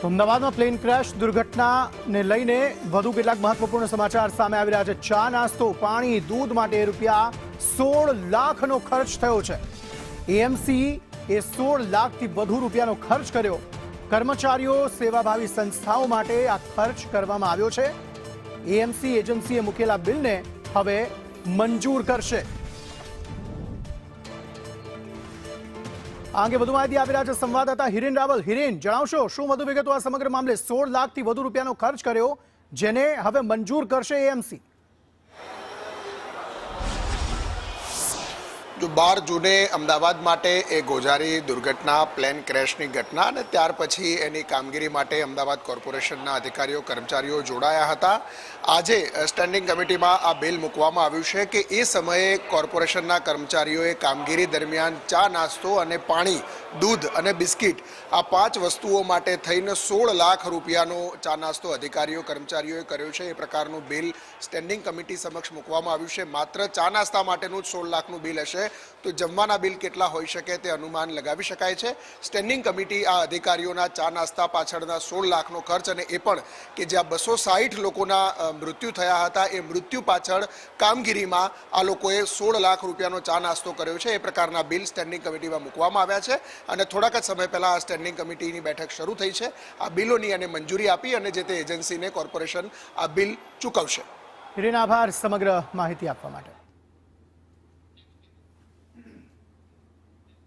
અમદાવાદમાં plane crash દુર્ઘટનાને લઈને વધુ કેટલાક મહત્વપૂર્ણ સમાચાર સામે આવી રહ્યા છે। ચા નાસ્તો પાણી દૂધ માટે ₹16 લાખનો ખર્ચ થયો છે। એએમસી એ 16 લાખથી વધુ રૂપિયાનો ખર્ચ કર્યો। કર્મચારીઓ સેવાભાવી સંસ્થાઓ માટે આ ખર્ચ કરવામાં આવ્યો છે। એએમસી એજન્સીએ મૂકેલા બિલને હવે મંજૂર કરશે। આ અંગે વધુ માહિતી આપી રહ્યા છે સંવાદદાતા હિરેન રાવલ। હિરેન, જણાવશો શું વધુ વિગતો આ સમગ્ર મામલે? 16 લાખથી વધુ રૂપિયાનો ખર્ચ કર્યો, જેને હવે મંજૂર કરશે એએમસી। जो 12 जूने अमदावाद माटे ए गोजारी दुर्घटना प्लेन क्रेशनी घटना અને ત્યાર પછી એની કામગીરી માટે અમદાવાદ કોર્પોરેશનના અધિકારીઓ કર્મચારીઓ જોડાયા હતા। આજે સ્ટેન્ડિંગ કમિટીમાં આ બિલ મૂકવામાં આવ્યું છે કે એ સમયે કોર્પોરેશનના કર્મચારીઓએ કામગીરી દરમિયાન ચા નાસ્તો અને પાણી દૂધ અને બિસ્કિટ આ 5 વસ્તુઓ માટે થઈને 16 લાખ રૂપિયાનો ચા નાસ્તો અધિકારીઓ કર્મચારીઓએ કર્યો છે। એ પ્રકારનું બિલ સ્ટેન્ડિંગ કમિટી સમક્ષ મૂકવામાં આવ્યું છે। માત્ર ચા નાસ્તા માટેનું જ 16 લાખનું બિલ હશે, તો જમવાના બિલ કેટલા હોઈ શકે તે અનુમાન લગાવી શકાય છે। સ્ટેન્ડિંગ કમિટી આ અધિકારીઓના ચા નાસ્તા પાછળના 16 લાખનો ખર્ચ અને એ પણ કે જ્યાં 260 લોકોના મૃત્યુ થયા હતા એ મૃત્યુ પાછળ કામગીરીમાં આ લોકોએ 16 લાખ રૂપિયાનો ચા નાસ્તો કર્યો છે, એ પ્રકારના બિલ સ્ટેન્ડિંગ કમિટીમાં મૂકવામાં આવ્યા છે। અને થોડાક જ સમય પહેલાં આ સ્ટેન્ડિંગ કમિટીની બેઠક શરૂ થઈ છે। આ બિલોની અને મંજૂરી આપી અને જે તે એજન્સીને કોર્પોરેશન આ બિલ ચૂકવશે। હિરેન, આભાર સમગ્ર માહિતી આપવા માટે।